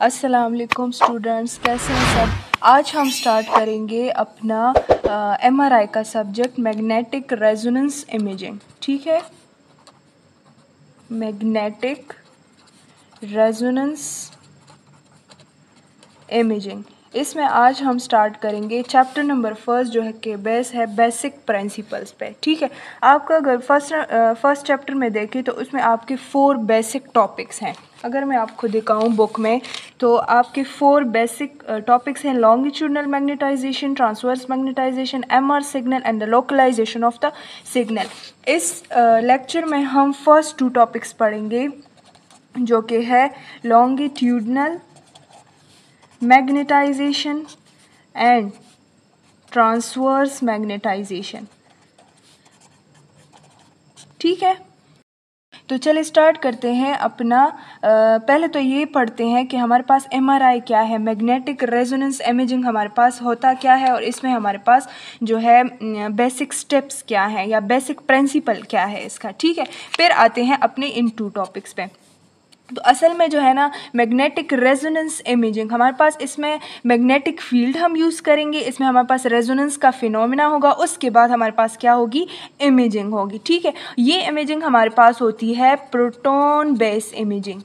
अस्सलाम वालेकुम स्टूडेंट्स, कैसे हैं सब। आज हम स्टार्ट करेंगे अपना एमआरआई का सब्जेक्ट मैग्नेटिक रेजोनेंस इमेजिंग। ठीक है, मैग्नेटिक रेजोनेंस इमेजिंग। इसमें आज हम स्टार्ट करेंगे चैप्टर नंबर फर्स्ट जो है कि बेस है बेसिक प्रिंसिपल्स पे। ठीक है, आपका अगर फर्स्ट चैप्टर में देखें तो उसमें आपके 4 बेसिक टॉपिक्स हैं। अगर मैं आपको दिखाऊं बुक में तो आपके 4 बेसिक टॉपिक्स हैं: longitudinal magnetisation, transverse magnetisation, MR signal and the localisation of the signal. इस लेक्चर में हम फर्स्ट 2 टॉपिक्स पढ़ेंगे जो कि है longitudinal magnetisation and transverse magnetisation. ठीक है, तो चलिए स्टार्ट करते हैं अपना। पहले तो ये पढ़ते हैं कि हमारे पास एमआरआई क्या है, मैग्नेटिक रेजोनेंस इमेजिंग हमारे पास होता क्या है और इसमें हमारे पास जो है बेसिक स्टेप्स क्या है या बेसिक प्रिंसिपल क्या है इसका। ठीक है, फिर आते हैं अपने इन 2 टॉपिक्स पे। तो असल में जो है ना मैग्नेटिक रेजोनेंस इमेजिंग हमारे पास, इसमें मैग्नेटिक फील्ड हम यूज़ करेंगे, इसमें हमारे पास रेजोनेंस का फिनोमिना होगा, उसके बाद हमारे पास क्या होगी, इमेजिंग होगी। ठीक है, ये इमेजिंग हमारे पास होती है प्रोटॉन बेस इमेजिंग।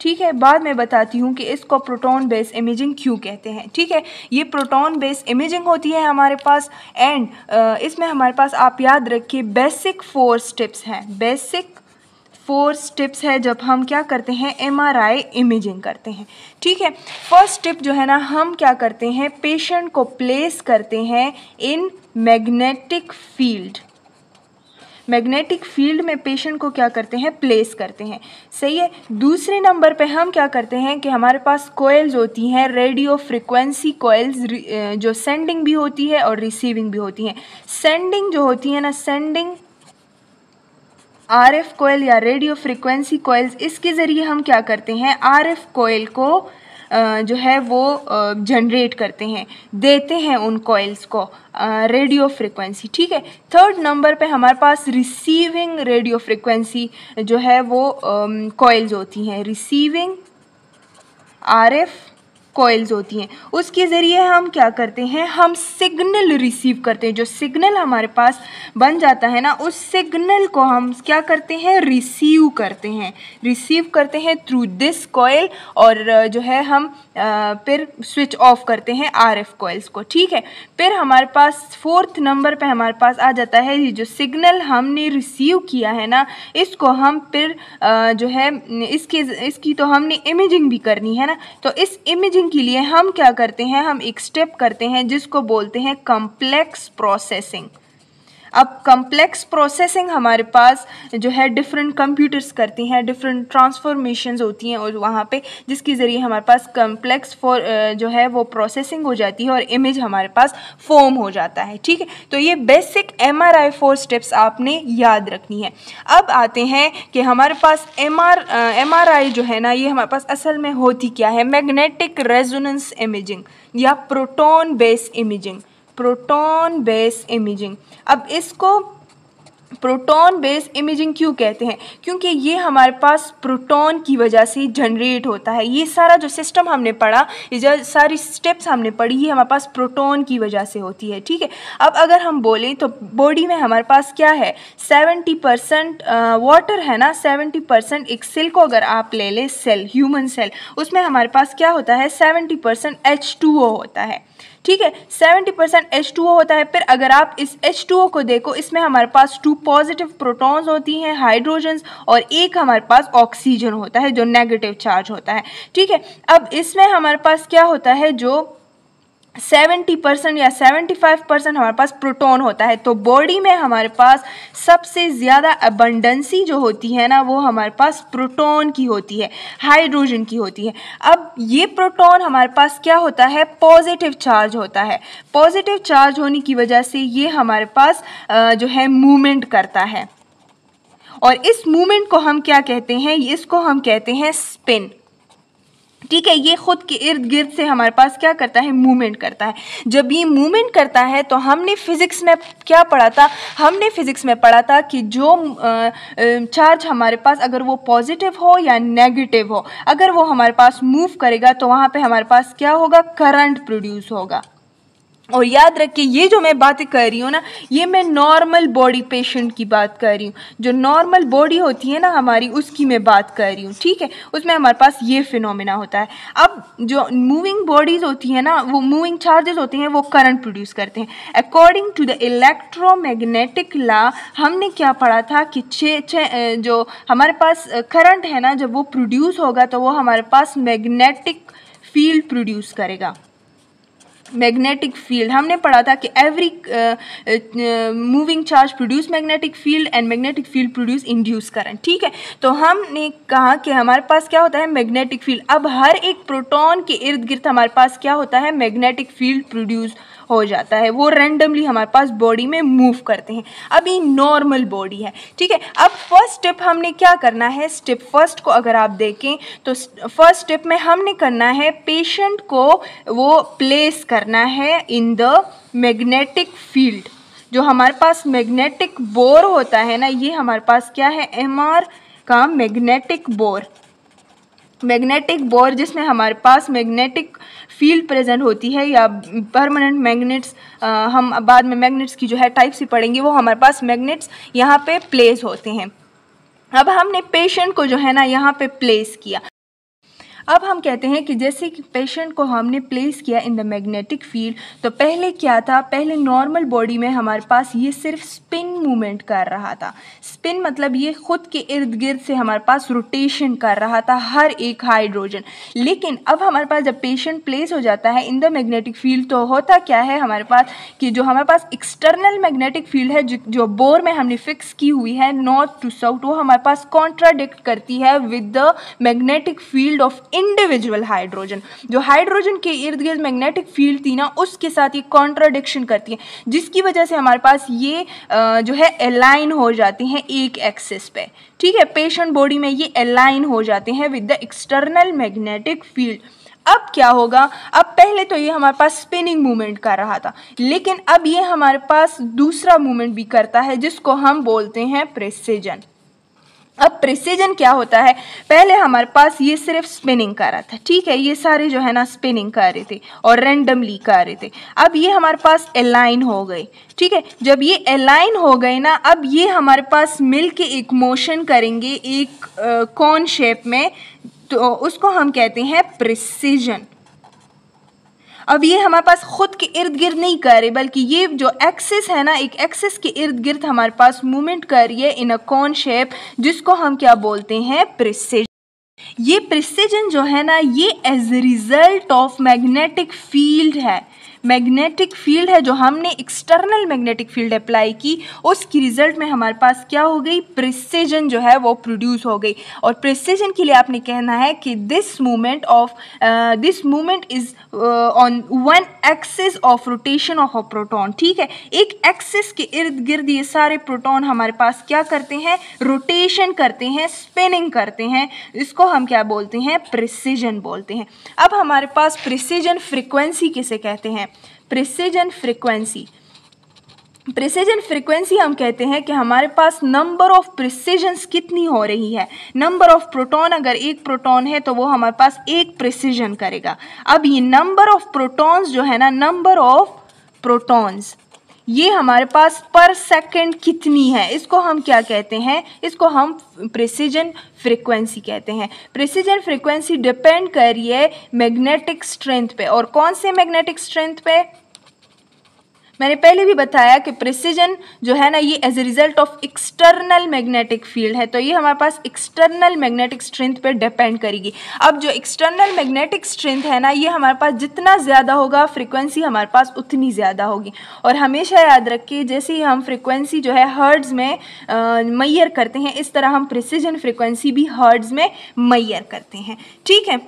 ठीक है, बाद में बताती हूँ कि इसको प्रोटॉन बेस इमेजिंग क्यों कहते हैं। ठीक है, ये प्रोटॉन बेस इमेजिंग होती है हमारे पास एंड इसमें हमारे पास आप याद रखिए बेसिक 4 स्टेप्स हैं। बेसिक 4 स्टेप्स है जब हम क्या करते हैं, एमआरआई इमेजिंग करते हैं। ठीक है, फर्स्ट स्टेप जो है ना, हम क्या करते हैं, पेशेंट को प्लेस करते हैं in magnetic field. Magnetic field में पेशेंट को क्या करते हैं, प्लेस करते हैं। सही है। दूसरे नंबर पे हम क्या करते हैं कि हमारे पास कोयल्स होती हैं, रेडियो फ्रिक्वेंसी कोयल्स, जो सेंडिंग भी होती है और रिसीविंग भी होती हैं। सेंडिंग जो होती है ना, सेंडिंग आरएफ कोयल या रेडियो फ्रिक्वेंसी कोयल्स, इसके ज़रिए हम क्या करते हैं, आरएफ कोयल को जो है वो जनरेट करते हैं, देते हैं उन कोयल्स को रेडियो फ्रिक्वेंसी। ठीक है, थर्ड नंबर पे हमारे पास रिसीविंग रेडियो फ्रिक्वेंसी जो है वो कोयल्स होती हैं, रिसीविंग आरएफ कोयल्स होती हैं। उसके ज़रिए हम क्या करते हैं, हम सिग्नल रिसीव करते हैं। जो सिग्नल हमारे पास बन जाता है ना, उस सिग्नल को हम क्या करते हैं, रिसीव करते हैं थ्रू दिस कोयल, और जो है हम फिर स्विच ऑफ करते हैं आरएफ कोयल्स को। ठीक है, फिर हमारे पास फोर्थ नंबर पे हमारे पास आ जाता है ये जो सिग्नल हमने रिसीव किया है ना, इसको हम फिर जो है इसकी तो हमने इमेजिंग भी करनी है ना, तो इस इमेजिंग के लिए हम क्या करते हैं, हम एक स्टेप करते हैं जिसको बोलते हैं कॉम्प्लेक्स प्रोसेसिंग। अब कॉम्प्लेक्स प्रोसेसिंग हमारे पास जो है डिफरेंट कंप्यूटर्स करती हैं, डिफरेंट ट्रांसफॉर्मेशंस होती हैं और वहाँ पे जिसके ज़रिए हमारे पास कॉम्प्लेक्स जो है वो प्रोसेसिंग हो जाती है और इमेज हमारे पास फॉर्म हो जाता है। ठीक है, तो ये बेसिक एमआरआई 4 स्टेप्स आपने याद रखनी है। अब आते हैं कि हमारे पास एमआरआई जो है ना, ये हमारे पास असल में होती क्या है, मैग्नेटिक रेजोनेंस इमेजिंग या proton base imaging. Proton base imaging, अब इसको प्रोटॉन बेस इमेजिंग क्यों कहते हैं, क्योंकि ये हमारे पास प्रोटॉन की वजह से जनरेट होता है। ये सारा जो सिस्टम हमने पढ़ा, ये जो सारी स्टेप्स हमने पढ़ी, ये हमारे पास प्रोटॉन की वजह से होती है। ठीक है, अब अगर हम बोलें तो बॉडी में हमारे पास क्या है, 70% वाटर है ना, 70% एक सेल को अगर आप ले लें, सेल, ह्यूमन सेल, उसमें हमारे पास क्या होता है, 70% H2O होता है। ठीक है, 70% H2O होता है। फिर अगर आप इस H2O को देखो, इसमें हमारे पास 2 पॉजिटिव प्रोटॉन्स होती हैं, हाइड्रोजन्स, और एक हमारे पास ऑक्सीजन होता है जो नेगेटिव चार्ज होता है। ठीक है, अब इसमें हमारे पास क्या होता है, जो 70% या 75% हमारे पास प्रोटॉन होता है। तो बॉडी में हमारे पास सबसे ज़्यादा अबंडेंसी जो होती है ना, वो हमारे पास प्रोटॉन की होती है, हाइड्रोजन की होती है। अब ये प्रोटॉन हमारे पास क्या होता है, पॉजिटिव चार्ज होता है। पॉजिटिव चार्ज होने की वजह से ये हमारे पास जो है मूवमेंट करता है, और इस मूवमेंट को हम क्या कहते हैं, इसको हम कहते हैं स्पिन। ठीक है। ये खुद के इर्द गिर्द से हमारे पास क्या करता है, मूवमेंट करता है। जब ये मूवमेंट करता है तो हमने फिजिक्स में क्या पढ़ा था, हमने फिजिक्स में पढ़ा था कि जो चार्ज हमारे पास अगर वो पॉजिटिव हो या नेगेटिव हो, अगर वो हमारे पास मूव करेगा तो वहाँ पे हमारे पास क्या होगा, करंट प्रोड्यूस होगा। और याद रखिए ये जो मैं बातें कर रही हूँ ना, ये मैं नॉर्मल बॉडी पेशेंट की बात कर रही हूँ। जो नॉर्मल बॉडी होती है ना हमारी, उसकी मैं बात कर रही हूँ, ठीक है। उसमें हमारे पास ये फिनोमेना होता है। अब जो मूविंग बॉडीज होती है ना, वो मूविंग चार्जेस होते हैं, वो करंट प्रोड्यूस करते हैं। According to the electromagnetic law, हमने क्या पढ़ा था कि जो हमारे पास करंट है ना, जब वो प्रोड्यूस होगा तो वो हमारे पास मैग्नेटिक फील्ड प्रोड्यूस करेगा। मैग्नेटिक फील्ड हमने पढ़ा था कि every moving charge produce magnetic field and magnetic field produce induce current, ठीक है। तो हमने कहा कि हमारे पास क्या होता है, मैग्नेटिक फील्ड। अब हर एक प्रोटॉन के इर्द गिर्द हमारे पास क्या होता है, मैग्नेटिक फील्ड प्रोड्यूस हो जाता है। वो रैंडमली हमारे पास बॉडी में मूव करते हैं। अब ये नॉर्मल बॉडी है, ठीक है। अब फर्स्ट स्टेप हमने क्या करना है, स्टेप फर्स्ट को अगर आप देखें तो फर्स्ट स्टेप में हमने करना है, पेशेंट को वो प्लेस करना है इन द मैग्नेटिक फील्ड। जो हमारे पास मैग्नेटिक बोर होता है ना, ये हमारे पास क्या है, MR का मैग्नेटिक बोर। मैग्नेटिक बोर जिसमें हमारे पास मैग्नेटिक फील्ड प्रेजेंट होती है, या परमानेंट मैग्नेट्स, हम बाद में मैग्नेट्स की जो है टाइप्स ही पढ़ेंगे, वो हमारे पास मैग्नेट्स यहाँ पे प्लेस होते हैं। अब हमने पेशेंट को जो है ना यहाँ पे प्लेस किया। अब हम कहते हैं कि जैसे कि पेशेंट को हमने प्लेस किया इन द मैग्नेटिक फील्ड, तो पहले क्या था, पहले नॉर्मल बॉडी में हमारे पास ये सिर्फ स्पिन मूवमेंट कर रहा था। स्पिन मतलब ये खुद के इर्द गिर्द से हमारे पास रोटेशन कर रहा था हर एक हाइड्रोजन। लेकिन अब हमारे पास जब पेशेंट प्लेस हो जाता है इन द मैग्नेटिक फील्ड, तो होता क्या है हमारे पास कि जो हमारे पास एक्सटर्नल मैग्नेटिक फील्ड है, जो बोर में हमने फिक्स की हुई है नॉर्थ टू साउथ, वो हमारे पास कॉन्ट्राडिक्ट करती है with the magnetic field of individual hydrogen. जो हाइड्रोजन के इर्द गिर्द मैग्नेटिक फील्ड थी ना, उसके साथ ये कॉन्ट्राडिक्शन करती है, जिसकी वजह से हमारे पास ये जो है अलाइन हो जाती हैं एक एक्सिस पे, ठीक है। पेशेंट बॉडी में ये अलाइन हो जाते हैं with the external magnetic field. अब क्या होगा, अब पहले तो ये हमारे पास स्पिनिंग मूवमेंट कर रहा था, लेकिन अब ये हमारे पास दूसरा मूवमेंट भी करता है जिसको हम बोलते हैं प्रेसिजन। अब प्रेसिजन क्या होता है, पहले हमारे पास ये सिर्फ स्पिनिंग कर रहा था, ठीक है। ये सारे जो है ना स्पिनिंग कर रहे थे और रैंडमली कर रहे थे। अब ये हमारे पास अलाइन हो गए, ठीक है। जब ये अलाइन हो गए ना, अब ये हमारे पास मिल के एक मोशन करेंगे एक कॉन शेप में, तो उसको हम कहते हैं प्रेसिजन। अब ये हमारे पास खुद के इर्द गिर्द नहीं कर रहे, बल्कि ये जो एक्सिस है ना, एक एक्सिस के इर्द गिर्द हमारे पास मूवमेंट कर रही है इन अ कॉन शेप, जिसको हम क्या बोलते हैं, प्रेसिजन। ये प्रेसिजन जो है ना, ये as a result of magnetic field है। मैग्नेटिक फील्ड है जो हमने एक्सटर्नल मैग्नेटिक फील्ड अप्लाई की, उसकी रिजल्ट में हमारे पास क्या हो गई, प्रेसिजन जो है वो प्रोड्यूस हो गई। और प्रेसिजन के लिए आपने कहना है कि this movement is on one axis of rotation of a proton, ठीक है। एक एक्सिस के इर्द गिर्द ये सारे प्रोटॉन हमारे पास क्या करते हैं, रोटेशन करते हैं, स्पिनिंग करते हैं। इसको हम क्या बोलते हैं, प्रेसिजन बोलते हैं। अब हमारे पास प्रेसिजन फ्रीक्वेंसी किसे कहते हैं, प्रेसिजन फ्रीक्वेंसी। प्रेसिजन फ्रीक्वेंसी हम कहते हैं कि हमारे पास नंबर ऑफ प्रेसिजन्स कितनी हो रही है। नंबर ऑफ प्रोटॉन, अगर एक प्रोटॉन है तो वो हमारे पास एक प्रेसिजन करेगा। अब ये नंबर ऑफ प्रोटॉन्स जो है ना, नंबर ऑफ प्रोटॉन्स, ये हमारे पास पर सेकंड कितनी है, इसको हम क्या कहते हैं, इसको हम प्रेसिजन फ्रीक्वेंसी कहते हैं। प्रेसिजन फ्रीक्वेंसी डिपेंड कर रही है मैग्नेटिक स्ट्रेंथ पे। और कौन से मैग्नेटिक स्ट्रेंथ पे, मैंने पहले भी बताया कि प्रेसिजन जो है ना, ये as a result of external magnetic field है, तो ये हमारे पास एक्सटर्नल मैग्नेटिक स्ट्रेंथ पे डिपेंड करेगी। अब जो एक्सटर्नल मैग्नेटिक स्ट्रेंथ है ना, ये हमारे पास जितना ज़्यादा होगा, फ्रीक्वेंसी हमारे पास उतनी ज़्यादा होगी। और हमेशा याद रखिए, जैसे ही हम फ्रीक्वेंसी जो है हर्ट्ज़ में मैयर करते हैं, इस तरह हम प्रेसिजन फ्रीक्वेंसी भी हर्ट्ज़ में मैयर करते हैं, ठीक है।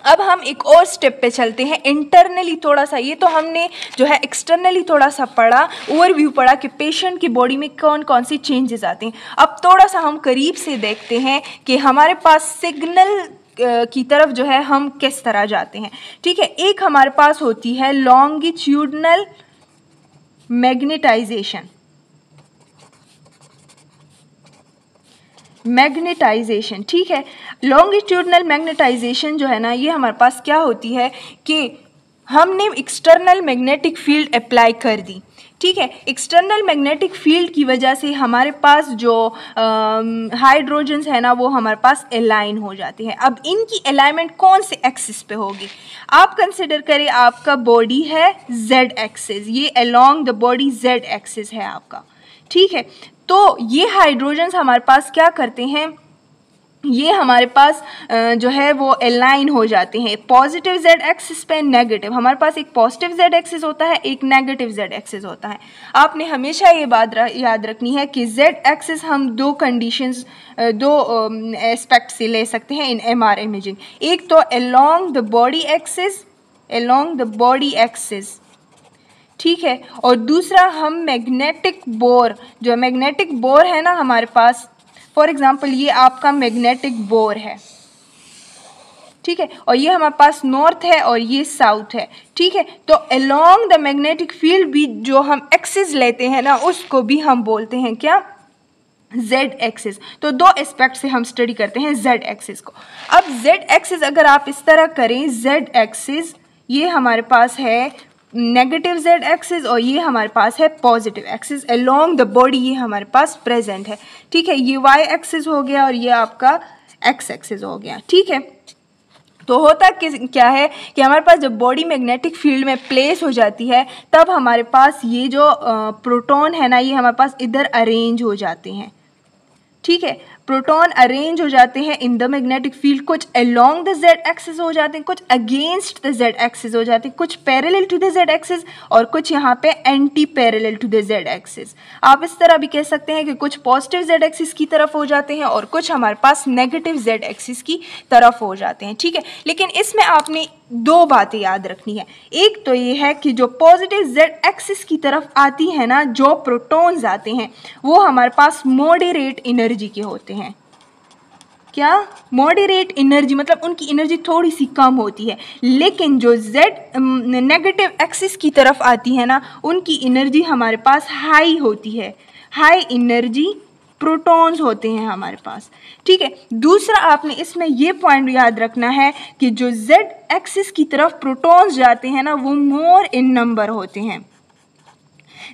अब हम एक और स्टेप पे चलते हैं, इंटरनली थोड़ा सा। ये तो हमने जो है एक्सटर्नली थोड़ा सा पढ़ा, ओवरव्यू पढ़ा कि पेशेंट की बॉडी में कौन कौन सी चेंजेस आते हैं। अब थोड़ा सा हम करीब से देखते हैं कि हमारे पास सिग्नल की तरफ जो है हम किस तरह जाते हैं। ठीक है, एक हमारे पास होती है लॉन्गिट्यूडनल मैग्नेटाइजेशन। मैग्नेटाइजेशन, ठीक है, लॉन्गिट्यूडनल मैग्नेटाइजेशन जो है ना, ये हमारे पास क्या होती है कि हमने एक्सटर्नल मैग्नेटिक फील्ड अप्लाई कर दी। ठीक है, एक्सटर्नल मैग्नेटिक फील्ड की वजह से हमारे पास जो हाइड्रोजन्स है ना, वो हमारे पास अलाइन हो जाते हैं। अब इनकी अलाइनमेंट कौन से एक्सिस पे होगी? आप कंसिडर करें आपका बॉडी है जेड एक्सिस, ये along the body Z axis है आपका। ठीक है, तो ये हाइड्रोजन्स हमारे पास क्या करते हैं, ये हमारे पास जो है वो अलाइन हो जाते हैं पॉजिटिव जेड एक्सिस पे, नेगेटिव। हमारे पास एक पॉजिटिव जेड एक्सिस होता है, एक नेगेटिव जेड एक्सिस होता है। आपने हमेशा ये बात याद रखनी है कि जेड एक्सिस हम दो कंडीशंस, दो एस्पेक्ट से ले सकते हैं इन एमआर इमेजिंग। एक तो along the body axis, along the body axis, ठीक है, और दूसरा हम मैग्नेटिक बोर, जो मैग्नेटिक बोर है ना हमारे पास, फॉर एग्जाम्पल ये आपका मैग्नेटिक बोर है। ठीक है, और ये हमारे पास नॉर्थ है और ये साउथ है। ठीक है, तो अलोंग द मैग्नेटिक फील्ड भी जो हम एक्सिस लेते हैं ना, उसको भी हम बोलते हैं क्या, जेड एक्सिस। तो दो एस्पेक्ट से हम स्टडी करते हैं जेड एक्सिस को। अब जेड एक्सिस अगर आप इस तरह करें, जेड एक्सिस ये हमारे पास है नेगेटिव जेड एक्सिस और ये हमारे पास है positive axis along the body, ये हमारे पास प्रेजेंट है। ठीक है, ये वाई एक्सिस हो गया और ये आपका एक्स एक्सिस हो गया। ठीक है, तो होता क्या है कि हमारे पास जब बॉडी मैग्नेटिक फील्ड में प्लेस हो जाती है, तब हमारे पास ये जो प्रोटॉन है ना, ये हमारे पास इधर अरेंज हो जाते हैं। ठीक है, प्रोटॉन अरेंज हो जाते हैं इन द मैग्नेटिक फील्ड, कुछ अलोंग द जेड एक्सिस हो जाते हैं, कुछ अगेंस्ट द जेड एक्सिस हो जाते हैं, कुछ parallel to the z axis और कुछ यहाँ पे anti parallel to the z axis. आप इस तरह भी कह सकते हैं कि कुछ पॉजिटिव जेड एक्सिस की तरफ हो जाते हैं और कुछ हमारे पास नेगेटिव जेड एक्सिस की तरफ हो जाते हैं। ठीक है, लेकिन इसमें आपने दो बातें याद रखनी है। एक तो ये है कि जो पॉजिटिव जेड एक्सिस की तरफ आती है ना, जो प्रोटॉन्स आते हैं, वो हमारे पास मॉडरेट एनर्जी के होते हैं। क्या? मॉडरेट एनर्जी, मतलब उनकी एनर्जी थोड़ी सी कम होती है। लेकिन जो जेड नेगेटिव एक्सिस की तरफ आती है ना, उनकी एनर्जी हमारे पास हाई होती है, हाई एनर्जी प्रोटॉन्स होते हैं हमारे पास। ठीक है, दूसरा आपने इसमें ये पॉइंट याद रखना है कि जो जेड एक्सिस की तरफ प्रोटॉन्स जाते हैं ना, वो मोर इन नंबर होते हैं।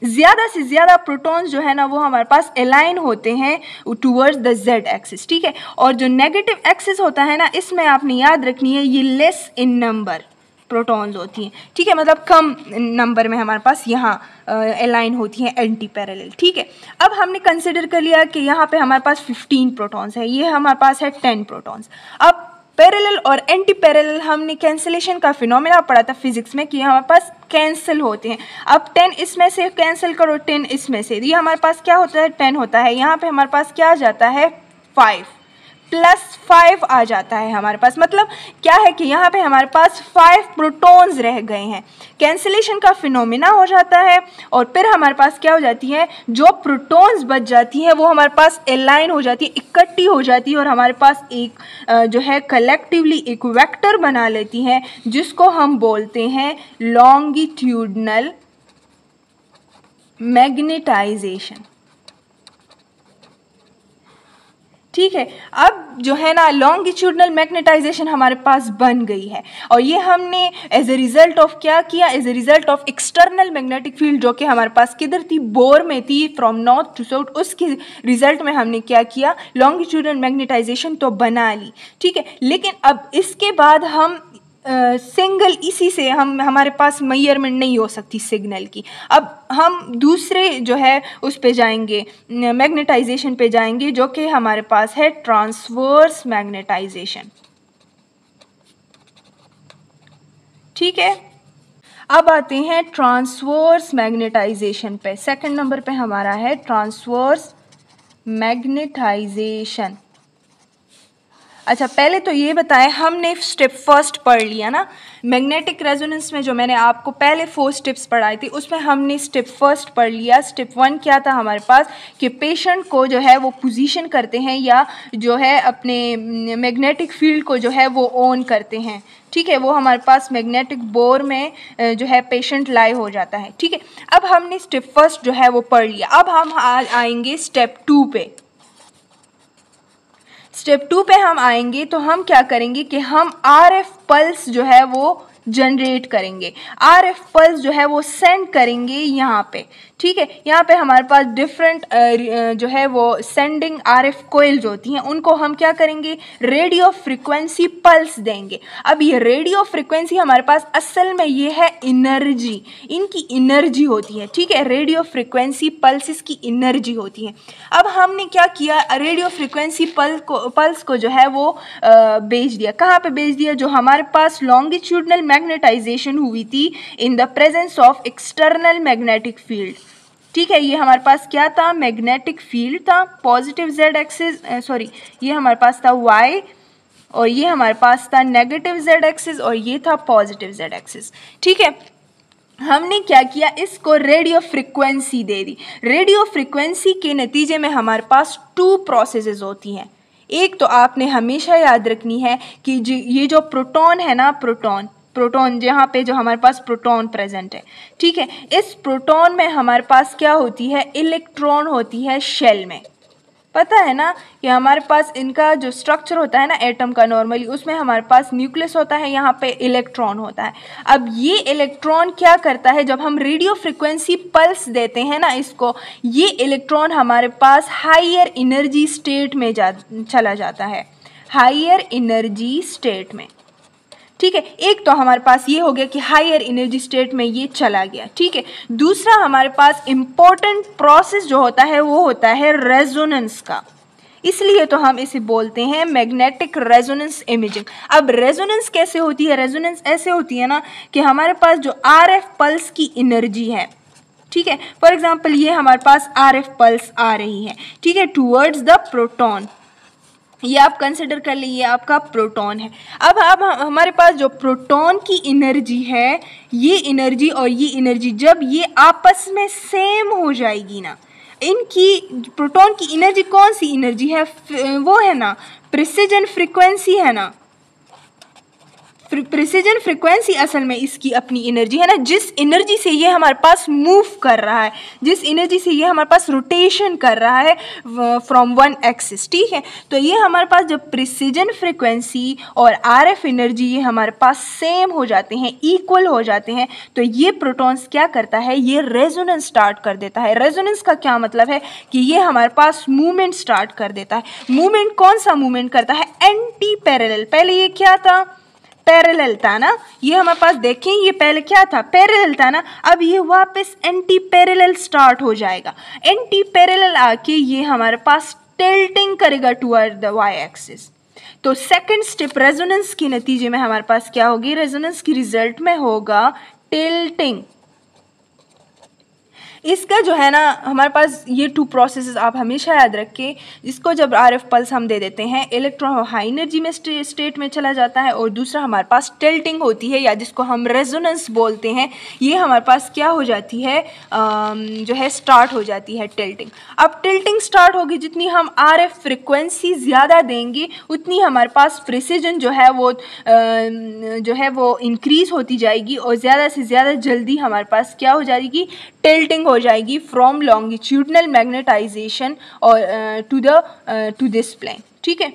ज़्यादा से ज़्यादा प्रोटॉन्स जो है ना, वो हमारे पास अलाइन होते हैं टूवर्ड्स द जेड एक्सिस। ठीक है, और जो नेगेटिव एक्सिस होता है ना, इसमें आपने याद रखनी है ये लेस इन नंबर प्रोटॉन्स होती हैं। ठीक है, मतलब कम नंबर में हमारे पास यहाँ अलाइन होती हैं एंटी पैरेलल। ठीक है, अब हमने कंसिडर कर लिया कि यहाँ पे हमारे पास 15 प्रोटॉन्स है, ये हमारे पास है 10 प्रोटॉन्स। अब पैरेलल और एंटी पैरेलल हमने कैंसिलेशन का फिनोमेना पढ़ा था फिजिक्स में कि हमारे पास कैंसिल होते हैं। अब 10 इसमें से कैंसिल करो, 10 इसमें से, ये हमारे पास क्या होता है, 10 होता है। यहाँ पे हमारे पास क्या आ जाता है, 5 प्लस 5 आ जाता है हमारे पास। मतलब क्या है कि यहाँ पे हमारे पास 5 प्रोटॉन्स रह गए हैं। कैंसिलेशन का फिनोमेना हो जाता है और फिर हमारे पास क्या हो जाती है, जो प्रोटॉन्स बच जाती हैं वो हमारे पास अलाइन हो जाती है, इकट्ठी हो जाती है और हमारे पास एक जो है कलेक्टिवली एक वेक्टर बना लेती हैं, जिसको हम बोलते हैं लॉन्गिट्यूडनल मैग्नेटाइजेशन। ठीक है, अब जो है ना लॉन्गिट्यूडनल मैग्नेटाइजेशन हमारे पास बन गई है और ये हमने एज ए रिजल्ट ऑफ क्या किया, as a result of external magnetic field जो कि हमारे पास किधर थी, बोर में थी, फ्रॉम नॉर्थ टू साउथ। उसके रिजल्ट में हमने क्या किया, लॉन्गिट्यूडनल मैग्नेटाइजेशन तो बना ली। ठीक है, लेकिन अब इसके बाद हम सिंगल इसी से हमारे पास मेजरमेंट नहीं हो सकती सिग्नल की। अब हम दूसरे जो है उस पे जाएंगे, मैग्नेटाइजेशन पे जाएंगे, जो कि हमारे पास है ट्रांसवर्स मैग्नेटाइजेशन। ठीक है, अब आते हैं ट्रांसवर्स मैग्नेटाइजेशन पे। सेकंड नंबर पे हमारा है ट्रांसवर्स मैग्नेटाइजेशन। अच्छा, पहले तो ये बताएं, हमने स्टेप फर्स्ट पढ़ लिया ना मैग्नेटिक रेजोनेंस में, जो मैंने आपको पहले 4 स्टेप्स पढ़ाई थी उसमें हमने स्टेप फर्स्ट पढ़ लिया। स्टेप 1 क्या था हमारे पास कि पेशेंट को जो है वो पोजीशन करते हैं या जो है अपने मैग्नेटिक फील्ड को जो है वो ऑन करते हैं। ठीक है, वो हमारे पास मैग्नेटिक बोर में जो है पेशेंट लाई हो जाता है। ठीक है, अब हमने स्टेप फर्स्ट जो है वो पढ़ लिया। अब हम आएंगे स्टेप 2 पे। स्टेप 2 पे हम आएंगे तो हम क्या करेंगे कि हम RF पल्स जो है वो जनरेट करेंगे। RF पल्स जो है वो सेंड करेंगे यहाँ पे। ठीक है, यहाँ पे हमारे पास डिफरेंट जो है वो सेंडिंग RF कोइल्स होती हैं, उनको हम क्या करेंगे, रेडियो फ्रिक्वेंसी पल्स देंगे। अब ये रेडियो फ्रिक्वेंसी हमारे पास असल में ये है एनर्जी, इनकी एनर्जी होती है। ठीक है, रेडियो फ्रिक्वेंसी पल्स की एनर्जी होती है। अब हमने क्या किया, रेडियो फ्रिक्वेंसी पल्स को जो है वो भेज दिया। कहाँ पे भेज दिया, जो हमारे पास लॉन्गिट्यूडनल मैग्नेटाइजेशन हुई थी in the presence of external magnetic field. ठीक है, ये हमारे पास क्या था, मैग्नेटिक फील्ड था, पॉजिटिव जेड एक्सिस, सॉरी ये हमारे पास था y, और ये हमारे पास था नेगेटिव जेड एक्सिस, और ये था पॉजिटिव जेड एक्सिस। ठीक है, हमने क्या किया, इसको रेडियो फ्रिक्वेंसी दे दी। रेडियो फ्रिक्वेंसी के नतीजे में हमारे पास 2 प्रोसेसेस होती हैं। एक तो आपने हमेशा याद रखनी है कि ये जो प्रोटॉन है ना, प्रोटॉन जहाँ पे जो हमारे पास प्रोटॉन प्रेजेंट है। ठीक है, इस प्रोटॉन में हमारे पास क्या होती है, इलेक्ट्रॉन होती है शेल में। पता है ना कि हमारे पास इनका जो स्ट्रक्चर होता है ना एटम का, नॉर्मली उसमें हमारे पास न्यूक्लियस होता है, यहाँ पे इलेक्ट्रॉन होता है। अब ये इलेक्ट्रॉन क्या करता है, जब हम रेडियो फ्रिक्वेंसी पल्स देते हैं ना इसको, ये इलेक्ट्रॉन हमारे पास हायर एनर्जी स्टेट में चला जाता है, हायर एनर्जी स्टेट में। ठीक है, एक तो हमारे पास ये हो गया कि हायर एनर्जी स्टेट में ये चला गया। ठीक है, दूसरा हमारे पास इंपॉर्टेंट प्रोसेस जो होता है वो होता है रेजोनेंस का, इसलिए तो हम इसे बोलते हैं मैग्नेटिक रेजोनेंस इमेजिंग। अब रेजोनेंस कैसे होती है, रेजोनेंस ऐसे होती है ना कि हमारे पास जो RF पल्स की एनर्जी है, ठीक है, फॉर एग्जांपल ये हमारे पास RF पल्स आ रही है, ठीक है, टूवर्ड्स द प्रोटॉन, ये आप कंसिडर कर लीजिए आपका प्रोटॉन है। अब हमारे पास जो प्रोटॉन की एनर्जी है, ये एनर्जी और ये एनर्जी जब ये आपस में सेम हो जाएगी ना, इनकी प्रोटॉन की एनर्जी कौन सी एनर्जी है, वो है ना प्रिसिजन फ्रीक्वेंसी है ना, प्रिसिजन फ्रीक्वेंसी असल में इसकी अपनी एनर्जी है ना, जिस एनर्जी से ये हमारे पास मूव कर रहा है, जिस एनर्जी से ये हमारे पास रोटेशन कर रहा है फ्रॉम वन एक्सिस। ठीक है, तो ये हमारे पास जब प्रिसिजन फ्रीक्वेंसी और RF एनर्जी ये हमारे पास सेम हो जाते हैं, इक्वल हो जाते हैं, तो ये प्रोटॉन्स क्या करता है, ये रेजोनेंस स्टार्ट कर देता है। रेजोनेंस का क्या मतलब है कि ये हमारे पास मूवमेंट स्टार्ट कर देता है। मूवमेंट कौन सा मूवमेंट करता है, एंटी पैरेलल। पहले ये क्या था, पैरेलल था ना, ये हमारे पास देखें ये पहले क्या था, पैरेलल था ना, अब ये वापस एंटी पैरेलल स्टार्ट हो जाएगा। एंटी पैरेलल आके ये हमारे पास टिल्टिंग करेगा टुवर्ड द y एक्सिस। तो सेकंड स्टेप रेजोनेंस के नतीजे में हमारे पास क्या होगी, रेजोनेंस की रिजल्ट में होगा टिल्टिंग। इसका जो है ना हमारे पास ये 2 प्रोसेसेस आप हमेशा याद रखें। इसको जब RF पल्स हम दे देते हैं, इलेक्ट्रॉन हाई एनर्जी में स्टेट में चला जाता है, और दूसरा हमारे पास टिल्टिंग होती है, या जिसको हम रेजोनेंस बोलते हैं, ये हमारे पास क्या हो जाती है, जो है स्टार्ट हो जाती है टिल्टिंग। अब टिल्टिंग स्टार्ट होगी, जितनी हम RF फ्रिक्वेंसी ज़्यादा देंगे उतनी हमारे पास प्रिसिजन जो है वो इंक्रीज होती जाएगी, और ज़्यादा से ज़्यादा जल्दी हमारे पास क्या हो जाएगी, टिल्टिंग हो जाएगी फ्रॉम लॉन्गिट्यूडनल मैग्नेटाइजेशन और टू दिस प्लेन। ठीक है,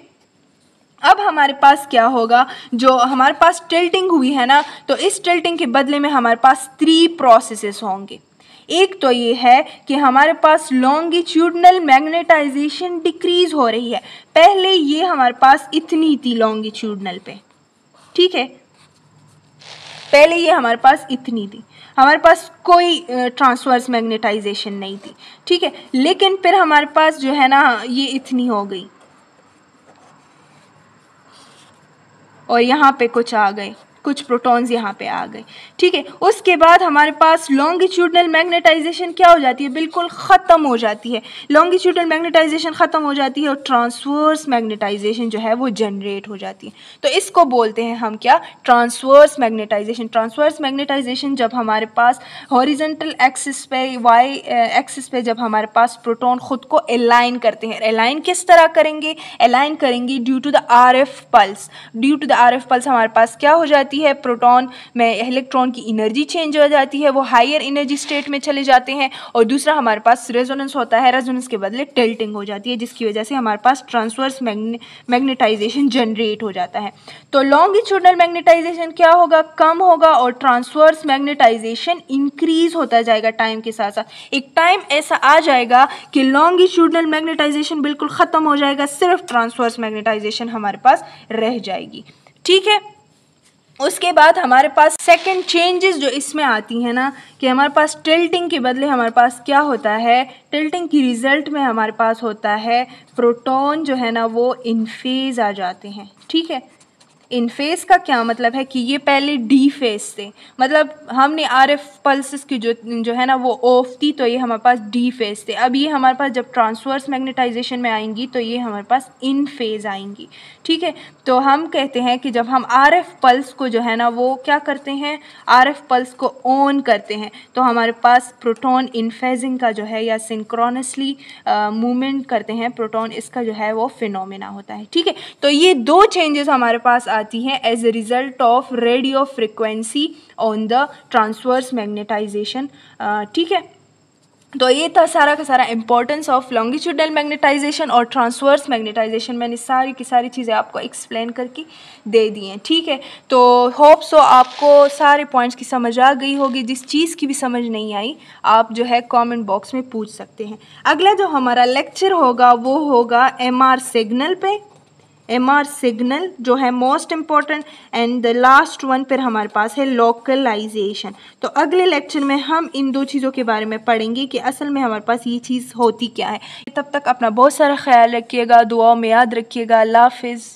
अब हमारे पास क्या होगा, जो हमारे पास टिल्टिंग हुई है ना, तो इस टिल्टिंग के बदले में हमारे पास 3 प्रोसेसेस होंगे। एक तो ये है कि हमारे पास लॉन्गिट्यूडनल मैग्नेटाइजेशन डिक्रीज हो रही है। पहले ये हमारे पास इतनी थी लॉन्गिट्यूडनल पे, ठीक है, पहले ये हमारे पास इतनी थी, हमारे पास कोई ट्रांसवर्स मैग्नेटाइजेशन नहीं थी। ठीक है, लेकिन फिर हमारे पास जो है ना ये इतनी हो गई, और यहाँ पे कुछ आ गए। कुछ प्रोटॉन्स यहाँ पे आ गए, ठीक है। उसके बाद हमारे पास लॉन्गिट्यूडनल मैग्नेटाइजेशन क्या हो जाती है, बिल्कुल ख़त्म हो जाती है। लॉन्गिट्यूडनल मैग्नेटाइजेशन ख़त्म हो जाती है और ट्रांसवर्स मैग्नेटाइजेशन जो है वो जनरेट हो जाती है। तो इसको बोलते हैं हम क्या, ट्रांसवर्स मैग्नेटाइजेशन। ट्रांसवर्स मैग्नेटाइजेशन जब हमारे पास हॉरिजॉन्टल एक्सिस पे, वाई एक्सिस पे जब हमारे पास प्रोटॉन खुद को अलाइन करते हैं। अलाइन किस तरह करेंगे, अलाइन करेंगे due to the RF pulse. Due to the RF pulse हमारे पास क्या हो जाती है, प्रोटॉन में इलेक्ट्रॉन की एनर्जी चेंज हो जाती है, वो हायर एनर्जी स्टेट में चले जाते हैं। और दूसरा हमारे पास रेजोनेंस होता है, रेजोनेंस के बदले टिल्टिंग हो जाती है, जिसकी वजह से हमारे पास ट्रांसवर्स मैग्नेटाइजेशन जनरेट हो जाता है। तो लॉन्गिट्यूडनल मैग्नेटाइजेशन क्या होगा, कम होगा, और ट्रांसवर्स मैग्नेटाइजेशन इंक्रीज होता जाएगा टाइम के साथ साथ। एक टाइम ऐसा आ जाएगा कि लॉन्गिट्यूडनल मैग्नेटाइजेशन बिल्कुल ख़त्म हो जाएगा, सिर्फ ट्रांसवर्स मैग्नेटाइजेशन हमारे पास रह जाएगी, ठीक है। उसके बाद हमारे पास सेकंड चेंजेस जो इसमें आती हैं ना, कि हमारे पास टिल्टिंग के बदले हमारे पास क्या होता है, टिल्टिंग की रिजल्ट में हमारे पास होता है प्रोटॉन जो है ना वो इन फेज आ जाते हैं, ठीक है। इन फेज का क्या मतलब है कि ये पहले डी फेज थे, मतलब हमने RF पल्सेस की जो है ना वो ऑफ थी, तो ये हमारे पास डी फेज थे। अब ये हमारे पास जब ट्रांसवर्स मैग्नेटाइजेशन में आएंगी तो ये हमारे पास इन फेज आएंगी, ठीक है। तो हम कहते हैं कि जब हम RF पल्स को जो है ना वो क्या करते हैं, RF पल्स को ऑन करते हैं, तो हमारे पास प्रोटॉन इन फेजिंग का जो है या सिंक्रोनसली मूवमेंट करते हैं प्रोटॉन, इसका जो है वो फिनोमेना होता है, ठीक है। तो ये दो चेंजेस हमारे पास आती हैं as a result of radio frequency on the transverse magnetisation, ठीक है। तो ये था सारा का सारा इंपॉर्टेंस ऑफ लॉन्गिट्यूडनल मैग्नेटाइजेशन और ट्रांसवर्स मैग्नेटाइजेशन। मैंने सारी की सारी चीज़ें आपको एक्सप्लेन करके दे दी हैं, ठीक है। तो होप सो आपको सारे पॉइंट्स की समझ आ गई होगी। जिस चीज़ की भी समझ नहीं आई आप जो है कमेंट बॉक्स में पूछ सकते हैं। अगला जो हमारा लेक्चर होगा वो होगा MR सिग्नल पे, MR सिग्नल जो है most important, and the last one फिर हमारे पास है लोकलाइजेशन। तो अगले लेक्चर में हम इन दो चीज़ों के बारे में पढ़ेंगे कि असल में हमारे पास ये चीज़ होती क्या है। तब तक अपना बहुत सारा ख्याल रखिएगा, दुआओं में याद रखिएगा। अल्लाह हाफिज़।